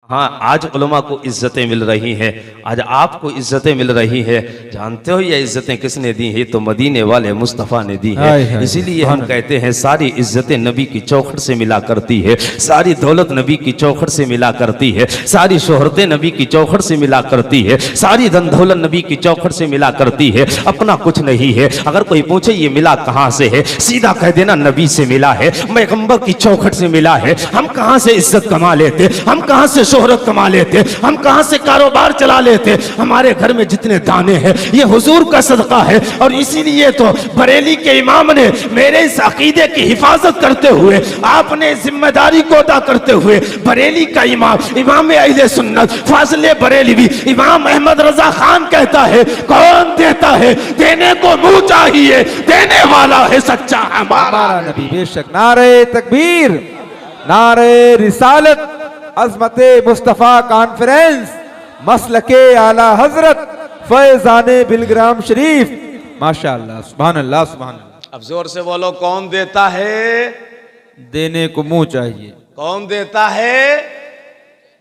हाँ, आज उलमा को इज्जतें मिल रही हैं, आज आपको इज्जतें मिल रही हैं। जानते हो ये इज्जतें किसने दी हैं? तो मदीने वाले मुस्तफ़ा ने दी है। इसीलिए हम कहते हैं सारी इज्जतें नबी की चौखट से मिला करती है, सारी दौलत नबी की चौखट से मिला करती है, सारी शोहरतें नबी की चौखट से मिला करती है, सारी धन दौलत नबी की चौखट से मिला करती है। अपना कुछ नहीं है। अगर कोई पूछे ये मिला कहाँ से है, सीधा कह देना नबी से मिला है, पैगंबर की चौखट से मिला है। हम कहाँ से इज्जत कमा लेते, हम कहाँ से शोहरत कमा लेते, हम कहां से कारोबार चला लेते। हमारे घर में जितने दाने हैं ये हुजूर का सदका है। और इसीलिए तो बरेली के इमाम ने मेरे इस अकीदे की हिफाजत करते हुए, आपने जिम्मेदारी को अदा करते हुए, बरेली का इमाम अहले सुन्नत फाजिल बरेलवी इमाम अहमद रजा खान कहता है, कौन देता है? देने को मुंह चाहिए, देने वाला है सच्चा हमारा नबी। बेशक। नारे तकबीर, नारे रिसालत, अज़मते मुस्तफ़ा कॉन्फ्रेंस, मसलके आला हजरत फैज़ाने बिलग्राम शरीफ। माशाअल्लाह, सुभान अल्लाह, सुभान अल्लाह। अब जोर से बोलो, कौन देता है? देने को मुंह चाहिए। कौन देता है?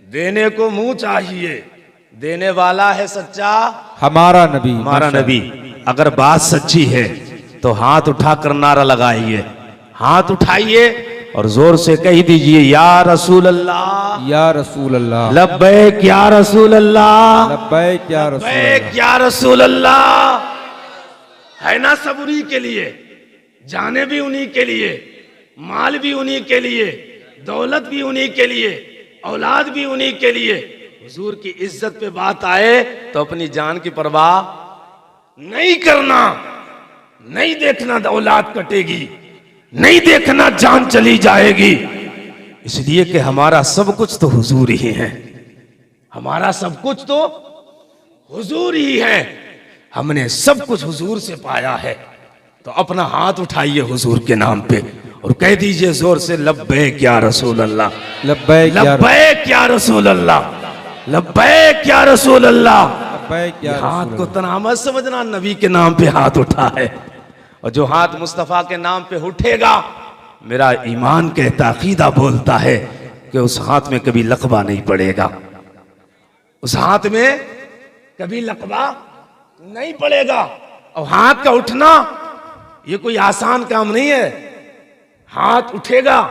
देने को मुंह चाहिए, देने वाला है सच्चा हमारा नबी, हमारा नबी। अगर बात सच्ची है तो हाथ उठाकर नारा लगाइए, हाथ उठाइए और जोर से कह दीजिए, या रसूल अल्लाह, या रसूल अल्लाह, लब्बैक या रसूल अल्लाह, लब्बैक या रसूल अल्लाह, लब्बैक या रसूल अल्लाह। है ना सब उन्हीं के लिए, जाने भी उन्हीं के लिए, माल भी उन्हीं के लिए, दौलत भी उन्हीं के लिए, औलाद भी उन्हीं के लिए। हुजूर की इज्जत पे बात आए तो अपनी जान की परवाह नहीं करना, नहीं देखना औलाद कटेगी, नहीं देखना जान चली जाएगी। इसलिए कि हमारा सब कुछ तो हुजूर ही है, हमारा सब कुछ तो हुजूर ही है। हमने सब कुछ हुजूर से पाया है। तो अपना हाथ उठाइए हुजूर के नाम पे और कह दीजिए जोर से, लब्बैक या रसूल अल्लाह, लब्बैक या रसूल अल्लाह, लब्बैक या रसूल अल्लाह। हाथ को तना मत समझना, नबी के नाम पे हाथ उठा है। और जो हाथ मुस्तफा के नाम पे उठेगा, मेरा ईमान कहता, अकीदा बोलता है कि उस हाथ में कभी लकवा नहीं पड़ेगा, उस हाथ में कभी लकवा नहीं पड़ेगा। और हाथ का उठना ये कोई आसान काम नहीं है। हाथ उठेगा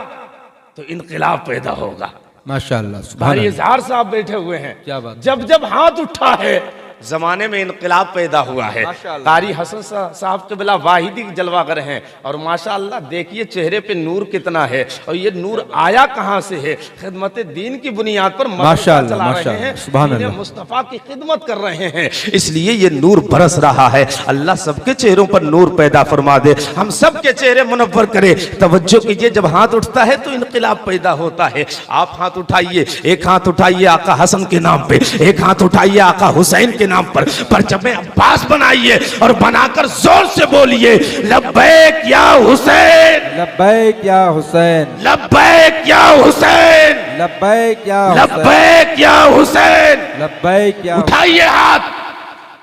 तो इनकलाब पैदा होगा। माशाअल्लाह, भाई इजहार साहब बैठे हुए हैं, क्या बात। जब जब हाथ उठा है जमाने में इनकलाब पैदा हुआ है। कारी हसन साहब के बिला वाहिदी जलवागर हैं और माशाअल्लाह देखिए चेहरे पे नूर कितना है। और ये नूर आया कहां से है? खिदमत दीन की बुनियाद पर माशाअल्लाह, चला रहे हैं, सुभान अल्लाह, मुस्तफा की खिदमत कर रहे हैं, इसलिए ये नूर बरस रहा है। अल्लाह सबके चेहरों पर नूर पैदा फरमा दे, हम सबके चेहरे मुनव्वर करे। तवज्जो कीजिए, जब हाथ उठता है तो इनकलाब पैदा होता है। आप हाथ उठाइए, एक हाथ उठाइए आका हसन के नाम पे, एक हाथ उठाइए आका हुसैन के नाम पर परचम अब्बास बनाइए और बनाकर जोर से बोलिए, लब्बैक या हुसैन, लब्बैक या हुसैन, लब्बैक या हुसैन, लब्बैक या लब्बैक या हुसैन, लब्बैक या। उठाइए हाथ।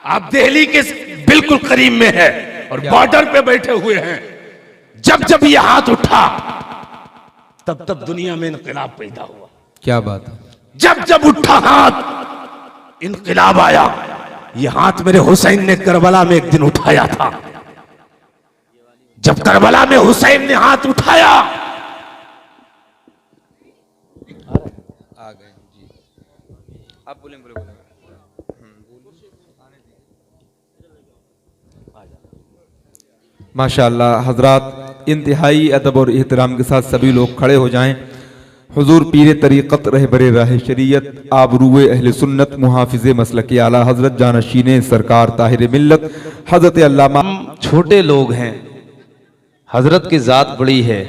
आप दिल्ली के बिल्कुल करीब में है और बॉर्डर पे बैठे हुए हैं। जब जब ये हाथ उठा तब तब दुनिया में इनकलाब पैदा हुआ। क्या बात है। जब जब उठा हाथ इनकलाब आया। ये हाथ मेरे हुसैन ने करबला में एक दिन उठाया था। जब करबला में हुसैन ने हाथ उठाया, आ गए जी, आप बोलें, बोले बोले। माशाअल्लाह हजरात, इंतहाई अदब और एहतराम के साथ सभी लोग खड़े हो जाएं। हुजूर पीर तरीक़त रहबरे राह शरीयत आबरूए अहले सुन्नत मुहाफिज़े मसलके आला हजरत जानशीने सरकार ताहिर मिल्लत हजरत अल्लामा। हम छोटे लोग हैं, हजरत की जात बड़ी है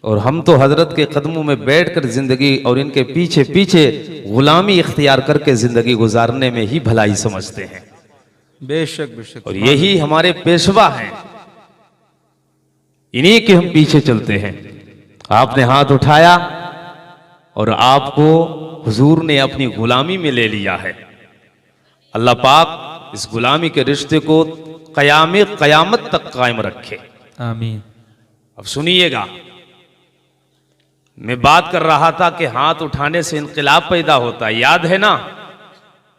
और हम तो हजरत के कदमों में बैठकर जिंदगी और इनके पीछे पीछे गुलामी इख्तियार करके जिंदगी गुजारने में ही भलाई समझते हैं। बेशक बेशक। और यही हमारे पेशवा हैं, इन्हीं के हम पीछे चलते हैं। आपने हाथ उठाया और आपको हुजूर ने अपनी गुलामी में ले लिया है। अल्लाह पाक इस गुलामी के रिश्ते को कयामत तक कायम रखे, आमीन। अब सुनिएगा, मैं बात कर रहा था कि हाथ उठाने से इनकलाब पैदा होता है, याद है ना?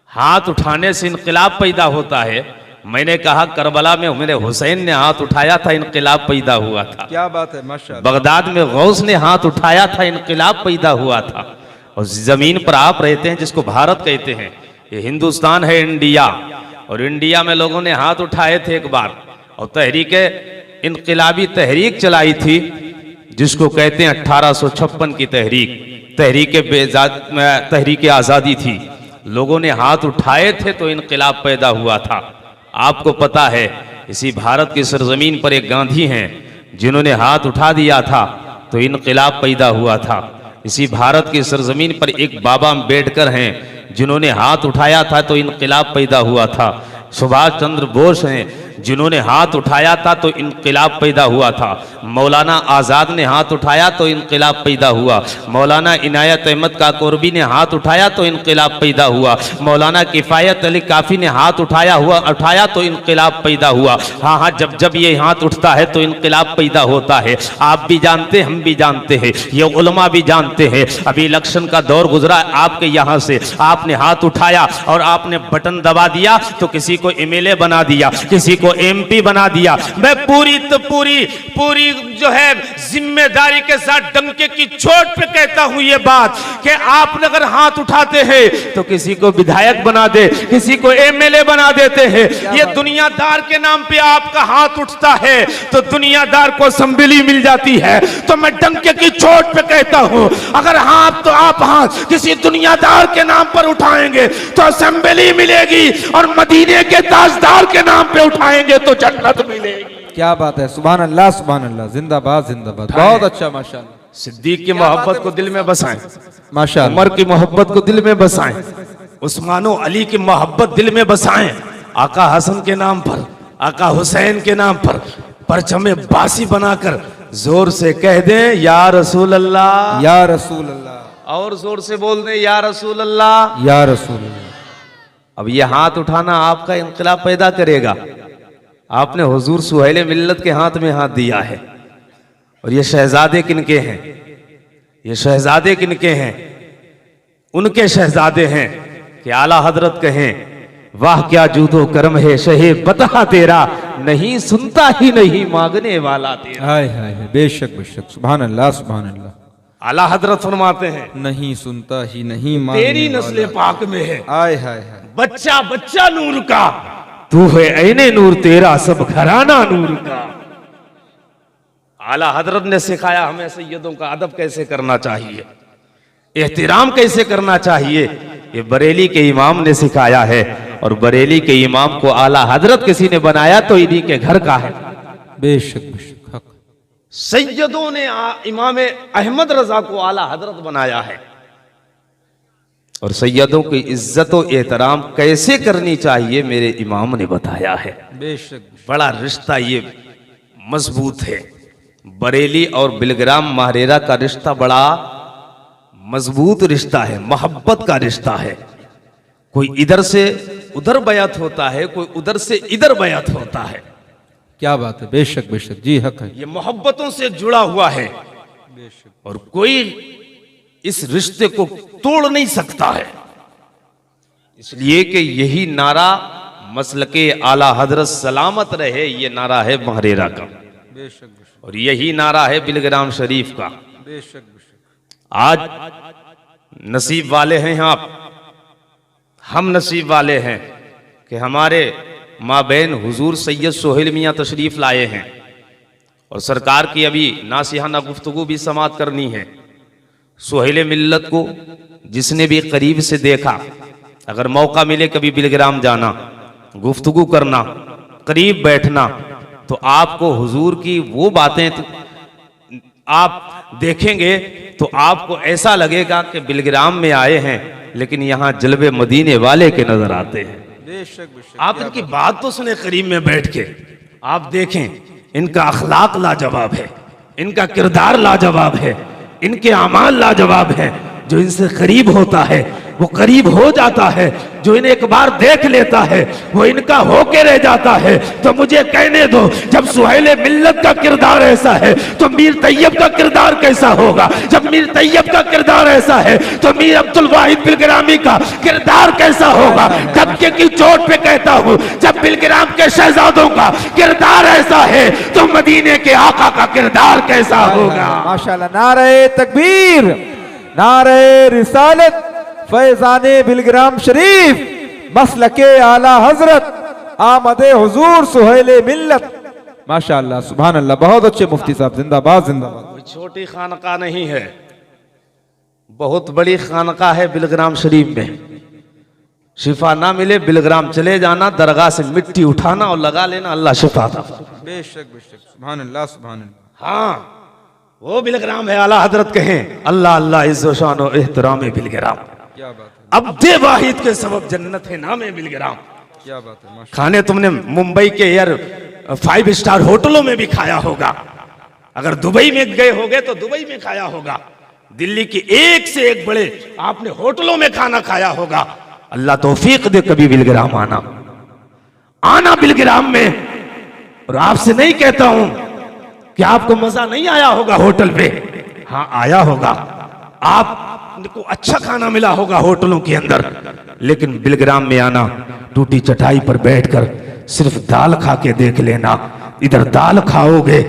हाथ उठाने से इनकलाब पैदा होता है। मैंने कहा करबला में मेरे हुसैन ने हाथ उठाया था, इनकलाब पैदा हुआ था। क्या बात है, माशाअल्लाह। बगदाद में गौस ने हाथ उठाया था, इनकलाब पैदा हुआ था। और जमीन पर आप रहते हैं जिसको भारत कहते हैं, ये हिंदुस्तान है, इंडिया। और इंडिया में लोगों ने हाथ उठाए थे एक बार, और तहरीक इनकलाबी तहरीक चलाई थी जिसको कहते हैं 1856 की तहरीक आज़ादी थी। लोगों ने हाथ उठाए थे तो इनकलाब पैदा हुआ था। आपको पता है इसी भारत की सरजमीन पर एक गांधी हैं जिन्होंने हाथ उठा दिया था तो इनकलाब पैदा हुआ था। इसी भारत की सरजमीन पर एक बाबा अम्बेडकर हैं जिन्होंने हाथ उठाया था तो इनकलाब पैदा हुआ था। सुभाष चंद्र बोस हैं जिन्होंने हाथ उठाया था तो इनकलाब पैदा हुआ था। मौलाना आज़ाद ने हाथ उठाया तो इनकलाब पैदा हुआ। मौलाना इनायत अहमद काकोरबी ने हाथ उठाया तो इनकलाब पैदा हुआ। मौलाना किफ़ायत अली काफ़ी ने हाथ उठाया तो इनकलाब पैदा हुआ। हाँ हाँ, जब जब ये हाथ उठता है तो इनकलाब पैदा होता है। आप भी जानते, हम भी जानते हैं, ये उलमा भी जानते हैं। अभी इलेक्शन का दौर गुजरा आपके यहाँ से, आपने हाथ उठाया और आपने बटन दबा दिया तो किसी को एमएलए बना दिया, किसी को एमपी बना दिया। मैं पूरी जो है जिम्मेदारी के साथ डंके की चोट पे कहता हूं ये बात कि आप अगर हाथ उठाते हैं तो किसी को विधायक बना दे, किसी को एमएलए बना देते हैं। ये दुनियादार के नाम पे आपका हाथ उठता है तो दुनियादार को असेंबली मिल जाती है। तो मैं डंके की चोट पे कहता हूं अगर हाथ तो आप हाथ किसी दुनियादार के नाम पर उठाएंगे तो असेंबली मिलेगी, और मदीने के ताजदार के नाम पे उठाएंगे तो जन्नत मिलेगी। क्या बात है, सुभान अल्लाह सुभान अल्लाह, जिंदाबाद जिंदाबाद, बहुत अच्छा, माशाअल्लाह। सिद्दीक की मोहब्बत को दिल में बसाएं, माशाअल्लाह। उमर की मोहब्बत को दिल में बसाएं, उस्मानो अली की मोहब्बत दिल में बसाएं। आका हसन के नाम पर, आका हुसैन के नाम पर परचमे बासी बनाकर जोर से कह दें या रसूल अल्लाह, या रसूल अल्लाह, और जोर से बोल दें या रसूल अल्लाह, या रसूल अल्लाह। अब ये हाथ उठाना आपका इनकलाब पैदा करेगा। आपने हुजूर सुहैल मिल्लत के हाथ में हाथ दिया है। और ये शहजादे किनके हैं? ये शहजादे किनके हैं? उनके शहजादे हैं कि आला हजरत कहें वाह क्या जूदो करम है शहे बता तेरा, नहीं सुनता ही नहीं मांगने वाला तेरा। हाय हाय, बेशक बेशक, सुभान अल्लाह सुभान अल्लाह। आला हजरत फरमाते हैं नहीं सुनता ही नहीं तेरी नस्ल पाक में है हाय हाय हाय, बच्चा बच्चा नूर का, तू है ऐने नूर तेरा सब घराना नूर का। आला हजरत ने सिखाया हमें सैयदों का अदब कैसे करना चाहिए, एहतराम कैसे करना चाहिए। ये बरेली के इमाम ने सिखाया है, और बरेली के इमाम को आला हजरत किसी ने बनाया तो इन्हीं के घर का है। बेशक बेशक, हक। सैयदों ने इमाम अहमद रजा को आला हजरत बनाया है। और सैयदों की इज्जत और एहतराम कैसे करनी चाहिए मेरे इमाम ने बताया है। बेशक, बड़ा रिश्ता ये मजबूत है। बरेली और बिलग्राम महरेरा का रिश्ता बड़ा मजबूत रिश्ता है, मोहब्बत का रिश्ता है। कोई इधर से उधर बयात होता है, कोई उधर से इधर बयात होता है। क्या बात है, बेशक बेशक, जी हक है। ये मोहब्बतों से जुड़ा हुआ है और कोई इस रिश्ते को तोड़ नहीं सकता है। इसलिए कि यही नारा मसलके आला हजरत सलामत रहे, ये नारा है महरेरा का, और यही नारा है बिलग्राम शरीफ का। आज नसीब वाले हैं आप, हम नसीब वाले हैं कि हमारे माबैन हुजूर सैयद सोहेल मियाँ तशरीफ लाए हैं, और सरकार की अभी नासिहाना गुफ्तगू भी समाअत करनी है। सोहेल मिल्लत को जिसने भी करीब से देखा, अगर मौका मिले कभी बिलग्राम जाना, गुफ्तगू करना, करीब बैठना, तो आपको हुजूर की वो बातें आप देखेंगे तो आपको ऐसा लगेगा कि बिलग्राम में आए हैं लेकिन यहाँ जलवे मदीने वाले के नजर आते हैं। आप इनकी बात तो सुने करीब में बैठ के, आप देखें इनका अखलाक लाजवाब है, इनका किरदार लाजवाब है, इनके अमाल लाजवाब है। जो इनसे करीब होता है वो करीब हो जाता है, जो इन्हें एक बार देख लेता है वो इनका होके रह जाता है। तो मुझे कहने दो, जब सुहेल मिल्लत का किरदार ऐसा है तो मीर तैयब का किरदार कैसा होगा? जब मीर तैयब का किरदार ऐसा है तो मीर अब्दुल वाहिद बिलग्रामी का किरदार कैसा होगा? धक्के की चोट पे कहता हूं, जब बिलग्राम के शहजादों का किरदार ऐसा है तो मदीने के आका का किरदार कैसा होगा? माशाल्लाह, नारे तकबीर, नारे रिसालत, फैजाने बिलग्राम शरीफ, मसलके आला हजरत, आमदे हुजूर सुहेले मिल्लत। माशाल्लाह, सुभान अल्लाह, बहुत अच्छे मुफ्ती साहब, जिंदाबाद जिंदाबाद। छोटी खानका नहीं है, बहुत बड़ी खानका है बिलग्राम शरीफ में। शिफा ना मिले बिलग्राम चले जाना, दरगाह से मिट्टी उठाना और लगा लेना, अल्लाह शिफा था। बेशक बेशक, सुभान अल्लाह सुभान अल्लाह। हाँ, वो बिलग्राम है, आला हजरत कहें अल्लाह अल्लाह इज्ज़ो शान और एहतराम बिलग्राम। क्या बात है, अब्दे वाहिद के सबब जन्नत है नाम है बिलग्राम। क्या बात है, माशाल्लाह। खाने तुमने मुंबई के एयर 5 स्टार होटलों में भी खाया होगा, अगर दुबई में गए होगे तो दुबई में खाया होगा, दिल्ली की एक से एक बड़े आपने होटलों में खाना खाया होगा। अल्लाह तौफीक दे कभी बिलग्राम आना बिलग्राम में। और आपसे नहीं कहता हूं कि आपको मजा नहीं आया होगा होटल पे, हाँ आया होगा, आपको अच्छा खाना मिला होगा होटलों के अंदर, लेकिन बिलग्राम में आना, टूटी चटाई पर बैठकर सिर्फ दाल खा के देख लेना। इधर दाल खाओगे,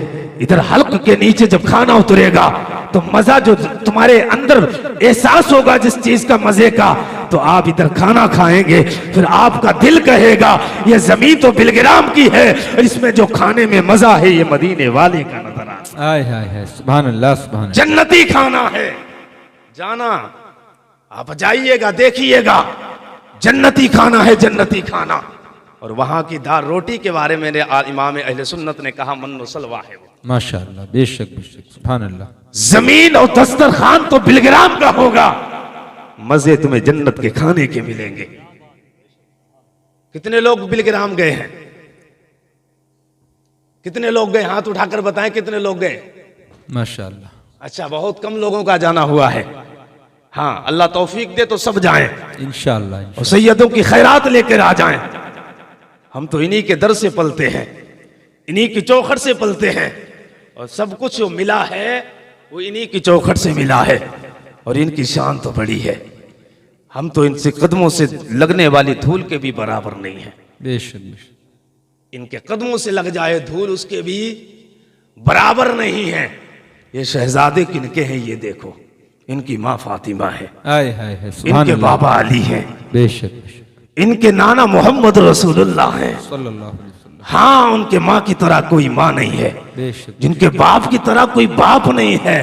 इधर हल्क के नीचे जब खाना उतरेगा तो मजा जो तुम्हारे अंदर एहसास होगा जिस चीज का मजे का, तो आप इधर खाना खाएंगे, फिर आपका दिल कहेगा ये जमीन तो बिलग्राम की है, इसमें जो खाने में मजा है ये मदीने वाले का नजर आता है। सुभान अल्लाह सुभान अल्लाह। जन्नती खाना है, जाना आप जाइएगा देखिएगा, जन्नती खाना है, जन्नती खाना। और वहां की दाल रोटी के बारे में इमाम अहले सुन्नत ने कहा मन्नो सलवा है वो। माशाअल्लाह, बेशक बेशक, सुभान अल्लाह। जमीन और दस्तरखान तो बिलग्राम का होगा, मजे तुम्हें जन्नत के खाने के मिलेंगे। कितने लोग बिलग्राम गए हैं? कितने लोग गए? हाथ उठाकर बताएं कितने लोग गए? माशाअल्लाह। अच्छा, बहुत कम लोगों का जाना हुआ है। हाँ, अल्लाह तौफीक दे तो सब जाएं इंशाअल्लाह, और सैयदों की खैरात लेकर आ जाएं। हम तो इन्हीं के दर से पलते हैं, इन्हीं की चौखट से पलते हैं, और सब कुछ जो मिला है वो इन्हीं की चौखट से मिला है, और इनकी शान तो बड़ी है। हम तो इनसे कदमों से लगने वाली धूल के भी बराबर नहीं है। बेशक बेशक, इनके कदमों से लग जाए धूल उसके भी बराबर नहीं है। ये शहजादे किनके हैं ये देखो, इनकी माँ फातिमा है, आय हाय है, सुभान इनके अल्लाह। बाबा अली हैं, बेशक बेशक, इनके नाना मोहम्मद रसूलुल्लाह हैं। सल्लल्लाहु अलैहि वसल्लम। हाँ, उनके माँ की तरह कोई माँ नहीं है, बेशक, जिनके बाप की तरह कोई बाप नहीं है,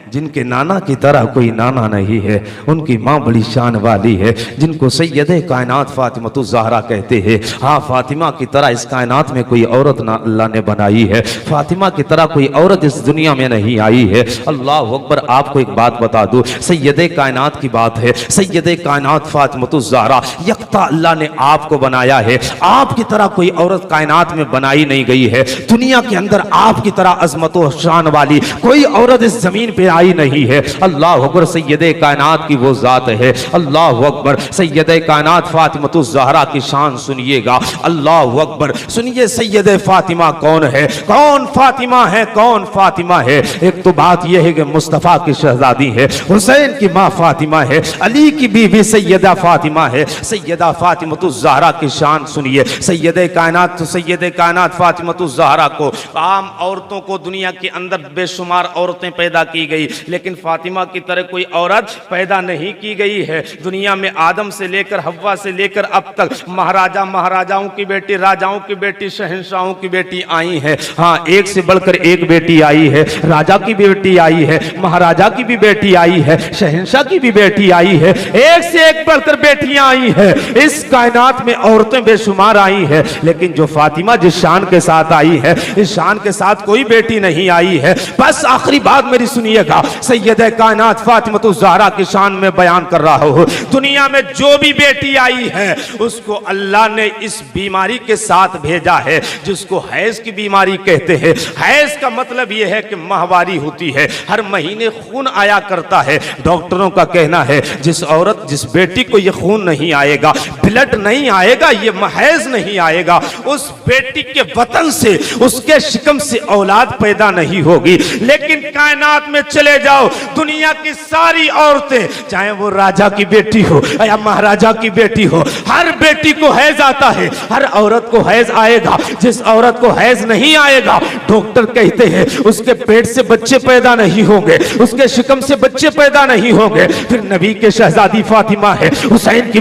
जिनके नाना की तरह कोई नाना नहीं है। उनकी माँ बड़ी शान वाली है, जिनको सैयदे कायनात फातिमा ज़हरा कहते हैं। हाँ, फातिमा की तरह इस कायनात में कोई औरत ना अल्लाह ने बनाई है, फातिमा की तरह कोई औरत इस दुनिया में नहीं आई है। अल्लाह अकबर। आपको एक बात बता दूं, सैयदे कायनात की बात है, सैयदे कायनात फातिमा ज़हरा यकता अल्लाह ने आपको बनाया है। आपकी तरह कोई औरत कायनात में बनाई नहीं गई है। दुनिया के अंदर आपकी तरह अजमत व शान वाली कोई औरत इस जमीन पे आई नहीं है। अल्लाह अकबर। सैयदे कायनात की वो जात है। अल्लाह अकबर। सैयदे कायनात फातिमा ज़हरा की शान सुनिएगा। अल्लाह अकबर। सुनिए सैयदे फातिमा कौन है, कौन फातिमा है, कौन फातिमा है। एक तो बात यह है कि मुस्तफ़ा की शहजादी है, हुसैन की माँ फातिमा है, अली की बीवी सैयदा फातिमा है। सैयदा फातिमा ज़हरा की शान सुनिए। सैयदे कायनात फातिमा ज़हरा को आम औरतों को दुनिया के अंदर बेशुमार औरतें पैदा की गई, लेकिन फातिमा की तरह कोई औरत पैदा नहीं की गई है। दुनिया में आदम से लेकर हव्वा से लेकर अब तक महाराजाओं की बेटी, राजाओं की बेटी, शहंशाहों की बेटी आई है। हाँ, एक से बढ़कर एक बेटी आई है। राजा की भी बेटी आई है, महाराजा की भी बेटी आई है, शहंशाह की भी बेटी आई है। एक से एक बढ़कर बेटियां आई है। इस कायनात में औरतें बेशुमार आई है, लेकिन जो फातिमा जिस शान के साथ आई है, इस शान के साथ कोई बेटी नहीं आई है। बस आखिरी बात मेरी सुनिएगा। आएगा। सैयद कायनात फातिमा ज़हरा की शान में बयान कर रहा हूँ, दुनिया में जो भी बेटी आई है उसको अल्लाह ने इस बीमारी के साथ भेजा है जिसको हैज की बीमारी कहते हैं। हैज का मतलब यह है कि माहवारी होती है, हर महीने खून आया करता है। डॉक्टरों का कहना है जिस औरत जिस बेटी को यह खून नहीं आएगा, ब्लड नहीं आएगा, ये हैज नहीं आएगा, उस बेटी के वतन से उसके शिकम से औलाद पैदा नहीं होगी। लेकिन कायनात में चले जाओ, दुनिया की सारी औरतें, चाहे वो राजा की बेटी हो या महाराजा की बेटी हो, हर बेटी को हैज आता है, हर औरत को हैज आएगा। जिस औरत को हैज नहीं आएगा, डॉक्टर कहते हैं उसके पेट से बच्चे पैदा नहीं होंगे, उसके शिकम से बच्चे पैदा नहीं होंगे। फिर नबी के शहजादी फातिमा है, हुसैन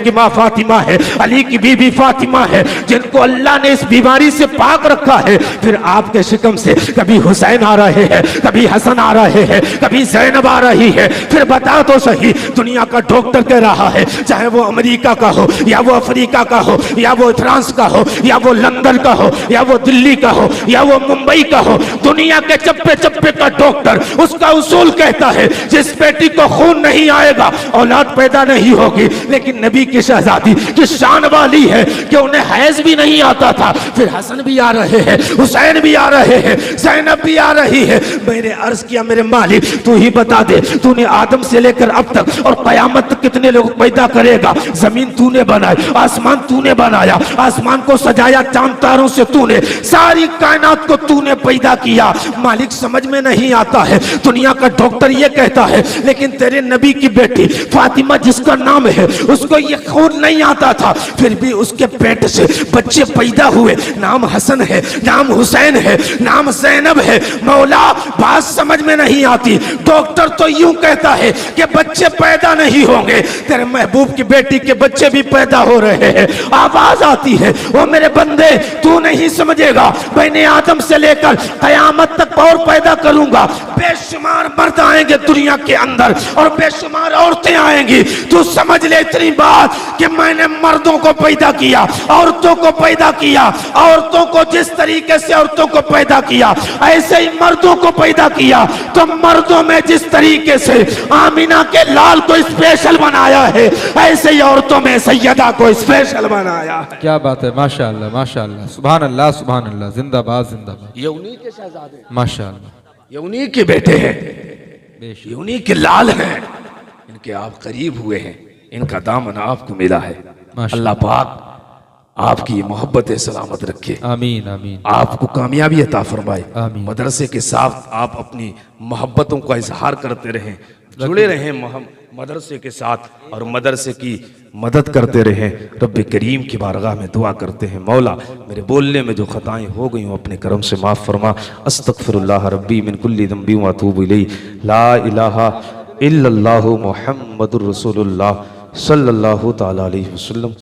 की माँ फातिमा है, अली की बीबी फातिमा है, जिनको अल्लाह ने इस बीमारी से पाक रखा है। फिर आपके शिकम से कभी हुसैन आ रहे हैं, कभी हसन आ रहे हैं, कभी ज़ैनब आ रही है। फिर बता तो सही, दुनिया का डॉक्टर कह रहा है, चाहे वो अमेरिका का हो या वो अफ्रीका का हो या वो फ्रांस का हो या वो लंदन का हो या वो दिल्ली का हो या वो मुंबई का हो, दुनिया के चप्पे चप्पे का डॉक्टर उसका उसूल कहता है जिस बेटी को खून नहीं आएगा औलाद पैदा नहीं होगी। लेकिन नबी की शहजादी की शान वाली है कि उन्हें हैज भी नहीं आता था। फिर हसन भी आ रहे हैं, हुसैन भी आ रहे हैं, ज़ैनब भी आ रही है। मैंने अर्ज किया, मेरे मालिक तू ही बता दे, तूने आदम से लेकर अब तक और कयामत तक कितने लोग पैदा करेगा? जमीन तूने बनाई, आसमान तूने बनाया, आसमान को सजाया चांद तारों से तूने, सारी कायनात को तूने पैदा किया। मालिक समझ में नहीं आता है, दुनिया का डॉक्टर ये कहता है, लेकिन तेरे नबी की बेटी फातिमा जिसका नाम है उसको ये खून नहीं आता था, फिर भी उसके पेट से बच्चे पैदा हुए। नाम हसन है, नाम हुसैन है, नाम ज़ैनब है। मौला बात समझ में नहीं आती, डॉक्टर तो यूं कहता है कि बच्चे पैदा नहीं होंगे, तेरे महबूब की बेटी के बच्चे भी पैदा हो रहे हैं। आवाज आती है, वो मेरे बंदे तू नहीं समझेगा, मैंने आदम से लेकर कयामत तक और पैदा करूंगा। बेशुमार मर्द आएंगे दुनिया के अंदर और बेशुमार औरतें आएंगी। तू समझ ले इतनी बात कि मैंने मर्दों को पैदा किया, औरतों को पैदा किया, औरतों को जिस तरीके से औरतों को पैदा किया ऐसे ही मर्दों को पैदा किया। तो मर्दों में जिस तरीके से आमिना के लाल को स्पेशल बनाया है, ऐसे ही औरतों में सैयदा को स्पेशल बनाया है। क्या बात है, माशाअल्लाह माशाअल्लाह, सुभान अल्लाह सुभान अल्लाह, जिंदाबाद जिंदाबाद। ये उन्हीं के शहजादे, माशाअल्लाह, ये उन्हीं के बेटे हैं, ये उन्हीं के लाल हैं, इनके आप करीब हुए हैं, इनका दामन आपको मिला है। अल्लाह पाक आपकी मोहब्बत सलामत रखे, आमीन आमीन, आपको कामयाबी अता फरमाए। आमीन। मदरसे के साथ आप अपनी मोहब्बतों का इजहार करते रहें, जुड़े रहें मदरसे के साथ और मदरसे की मदद करते रहें। रब्बे करीम की बारगाह में दुआ करते हैं, मौला मेरे बोलने में जो खताएं हो गई हों अपने करम से माफ़ फरमा। अस्तगफिरुल्लाह रब्बी मिन कुल्ली ज़ंबी व अतूबु इलैहि, ला इलाहा इल्लल्लाहु मुहम्मदुर रसूलुल्लाह सल्लल्लाहु तआला अलैहि वसल्लम।